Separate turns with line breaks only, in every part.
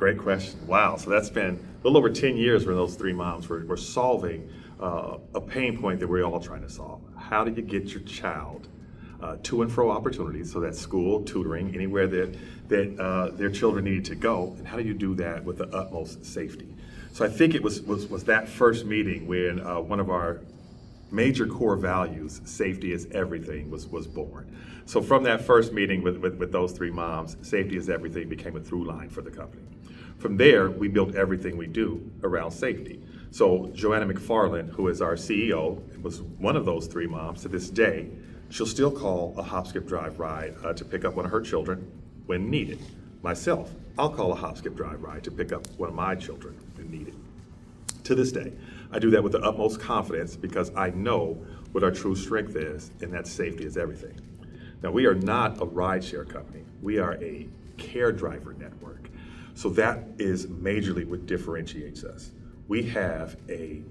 Great question. Wow. So that's been a little over 10 years where those three moms were solving a pain point that we're all trying to solve. How do you get your child to and fro opportunities, so that's school, tutoring, anywhere that their children needed to go, and how do you do that with the utmost safety? So I think it was that first meeting when one of our major core values, safety is everything, was born. So from that first meeting with those three moms, safety is everything became a through line for the company. From there, we built everything we do around safety. So Joanna McFarland, who is our CEO, was one of those three moms. To this day, she'll still call a HopSkipDrive ride to pick up one of her children when needed. Myself, I'll call a HopSkipDrive ride to pick up one of my children when needed. To this day, I do that with the utmost confidence because I know what our true strength is, and that safety is everything. Now, we are not a rideshare company. We are a care driver network. So that is majorly what differentiates us. We have a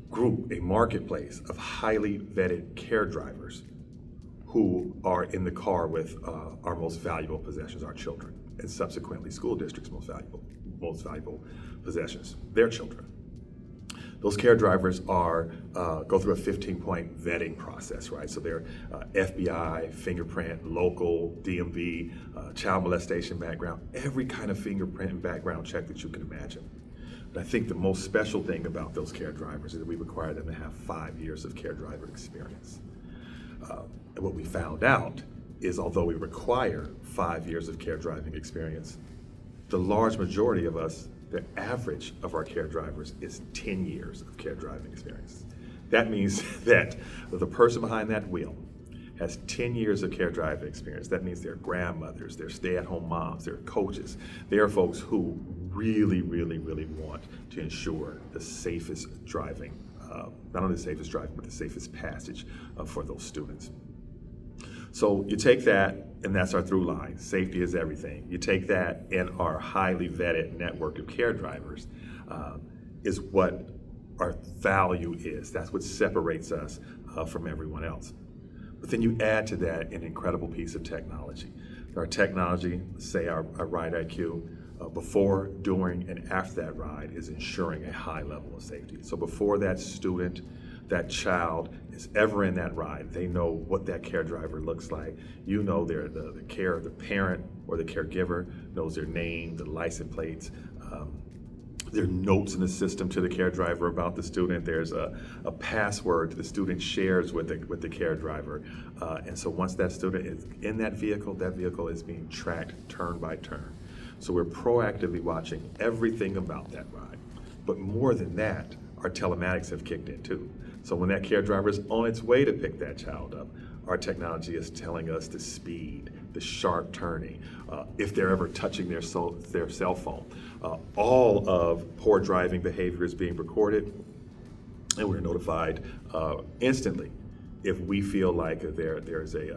group, a marketplace of highly vetted care drivers who are in the car with our most valuable possessions, our children, and subsequently school districts' most valuable possessions, their children. Those care drivers go through a 15-point vetting process, right? So they're FBI, fingerprint, local, DMV, child molestation background, every kind of fingerprint and background check that you can imagine. But I think the most special thing about those care drivers is that we require them to have 5 years of care driver experience. And what we found out is, although we require 5 years of care driving experience, the large majority of us, the average of our care drivers is 10 years of care driving experience. That means that the person behind that wheel has 10 years of care driving experience. That means they're grandmothers, they're stay-at-home moms, they're coaches. They are folks who really, really, really want to ensure the safest driving, not only the safest driving, but the safest passage for those students. So you take that, and that's our through line. Safety is everything. You take that, and our highly vetted network of care drivers is what our value is. That's what separates us from everyone else. But then you add to that an incredible piece of technology. Our technology, say our Ride IQ, before, during, and after that ride is ensuring a high level of safety. So before that student, that child is ever in that ride, they know what that care driver looks like. You know the parent or the caregiver knows their name, the license plates, there are notes in the system to the care driver about the student. There's a password the student shares with the care driver. And so once that student is in that vehicle is being tracked turn by turn. So we're proactively watching everything about that ride. But more than that, our telematics have kicked in too. So when that care driver is on its way to pick that child up, our technology is telling us the speed, the sharp turning, if they're ever touching their cell phone. All of poor driving behavior is being recorded, and we're notified instantly if we feel like there's a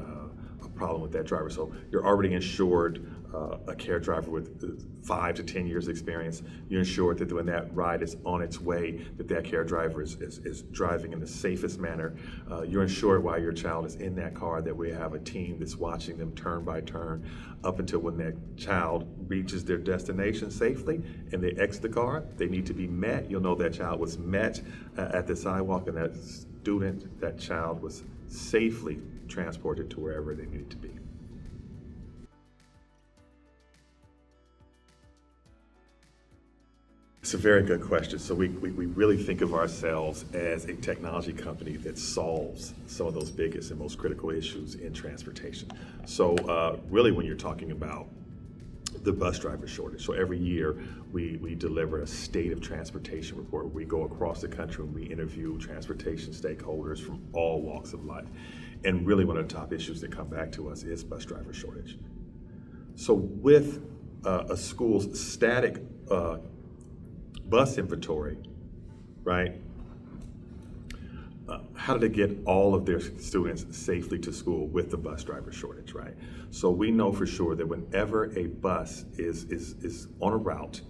problem with that driver. So you're already insured a care driver with 5 to 10 years experience. You're ensured that when that ride is on its way, that care driver is driving in the safest manner. You're ensured while your child is in that car that we have a team that's watching them turn by turn up until when that child reaches their destination safely and they exit the car. They need to be met. You'll know that child was met at the sidewalk, and that child was safely transported to wherever they needed to be. It's a very good question. So we really think of ourselves as a technology company that solves some of those biggest and most critical issues in transportation. So really when you're talking about the bus driver shortage, so every year we deliver a state of transportation report. We go across the country and we interview transportation stakeholders from all walks of life. And really one of the top issues that come back to us is bus driver shortage. So with a school's static bus inventory, right? How do they get all of their students safely to school with the bus driver shortage, right? So we know for sure that whenever a bus is on a route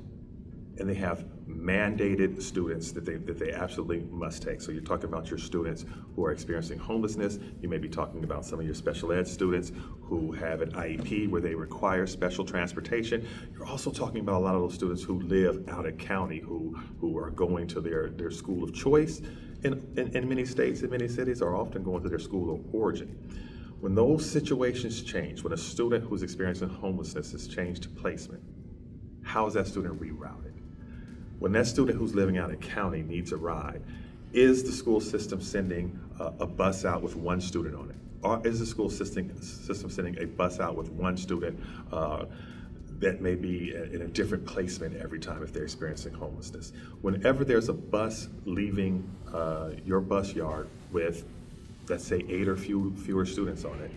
and they have mandated students that they absolutely must take. So you're talking about your students who are experiencing homelessness. You may be talking about some of your special ed students who have an IEP where they require special transportation. You're also talking about a lot of those students who live out of county, who are going to their school of choice in many states, in many cities, are often going to their school of origin. When those situations change, when a student who's experiencing homelessness is changed to placement, how is that student rerouted? When that student who's living out of county needs a ride, is the school system sending a bus out with one student on it? Or is the school system sending a bus out with one student that may be in a different placement every time if they're experiencing homelessness? Whenever there's a bus leaving your bus yard with, let's say, 8 or fewer students on it,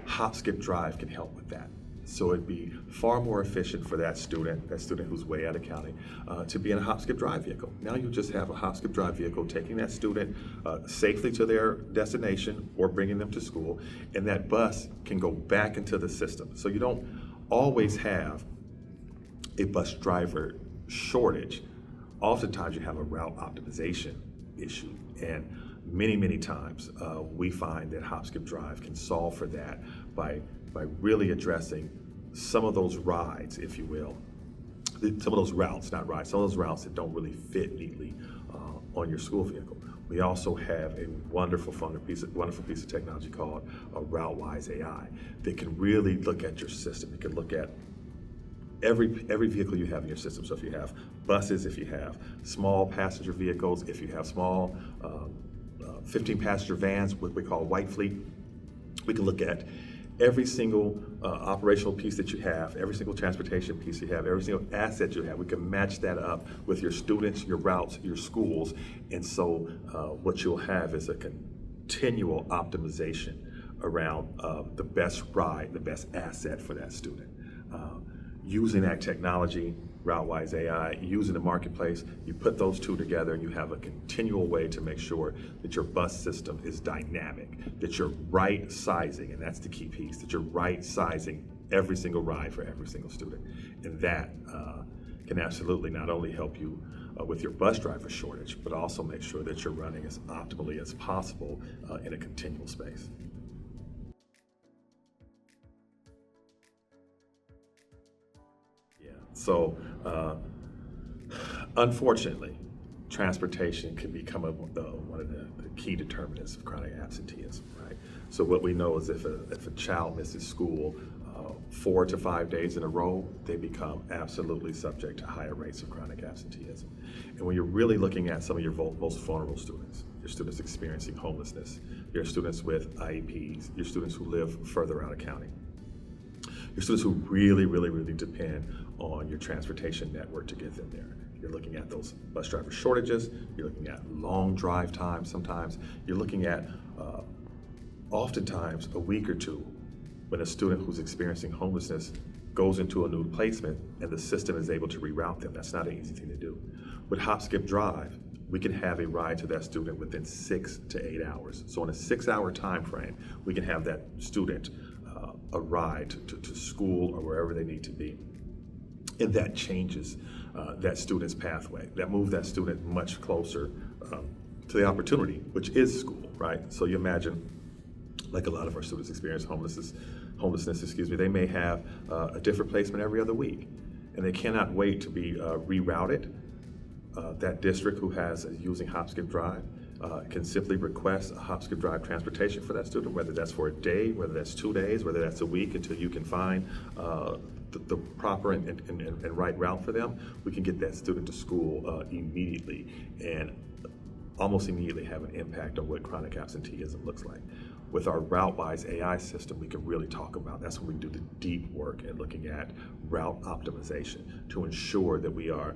HopSkipDrive can help with that. So it'd be far more efficient for that student who's way out of county, to be in a HopSkipDrive vehicle. Now you just have a HopSkipDrive vehicle taking that student safely to their destination or bringing them to school, and that bus can go back into the system. So you don't always have a bus driver shortage. Oftentimes you have a route optimization issue, and many times we find that HopSkipDrive can solve for that by really addressing some of those rides, if you will, some of those routes, not rides, some of those routes that don't really fit neatly on your school vehicle. We also have a wonderful piece of technology called RouteWise AI that can really look at your system. It can look at every vehicle you have in your system. So if you have buses, if you have small passenger vehicles, if you have small 15-passenger vans, what we call white fleet, we can look at every single operational piece that you have, every single transportation piece you have, every single asset you have. We can match that up with your students, your routes, your schools, and so what you'll have is a continual optimization around the best ride, the best asset for that student. Using that technology, RouteWise AI, using the marketplace, you put those two together and you have a continual way to make sure that your bus system is dynamic, that you're right sizing, and that's the key piece, that you're right sizing every single ride for every single student. And that can absolutely not only help you with your bus driver shortage, but also make sure that you're running as optimally as possible in a continual space. So, unfortunately, transportation can become one of the key determinants of chronic absenteeism, right? So what we know is if a child misses school 4 to 5 days in a row, they become absolutely subject to higher rates of chronic absenteeism. And when you're really looking at some of your most vulnerable students, your students experiencing homelessness, your students with IEPs, your students who live further out of county, your students who really depend on your transportation network to get them there. You're looking at those bus driver shortages, you're looking at long drive times sometimes, you're looking at oftentimes a week or two when a student who's experiencing homelessness goes into a new placement and the system is able to reroute them. That's not an easy thing to do. With HopSkipDrive, we can have a ride to that student within 6 to 8 hours. So in a 6-hour time frame, we can have that student a ride to school or wherever they need to be. And that changes that student's pathway. That moves that student much closer to the opportunity, which is school, right? So you imagine, like a lot of our students experience homelessness, they may have a different placement every other week, and they cannot wait to be rerouted. That district who has using HopSkipDrive can simply request a HopSkipDrive transportation for that student, whether that's for a day, whether that's 2 days, whether that's a week, until you can find the proper and right route for them. We can get that student to school immediately and almost immediately have an impact on what chronic absenteeism looks like. With our RouteWise AI system, we can really talk about, that's when we do the deep work at looking at route optimization to ensure that we are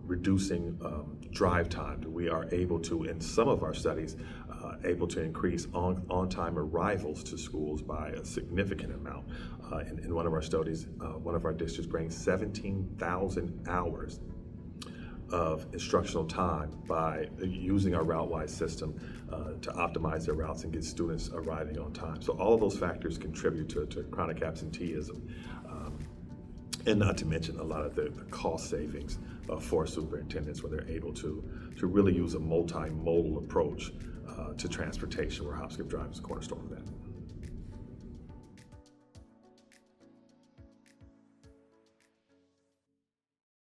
reducing drive time, that we are able to, in some of our studies, able to increase on-time arrivals to schools by a significant amount. In one of our studies, one of our districts brings 17,000 hours of instructional time by using our RouteWise system to optimize their routes and get students arriving on time. So all of those factors contribute to chronic absenteeism. And not to mention a lot of the cost savings for superintendents when they're able to really use a multimodal approach to transportation, where HopSkipDrive is a cornerstone of that.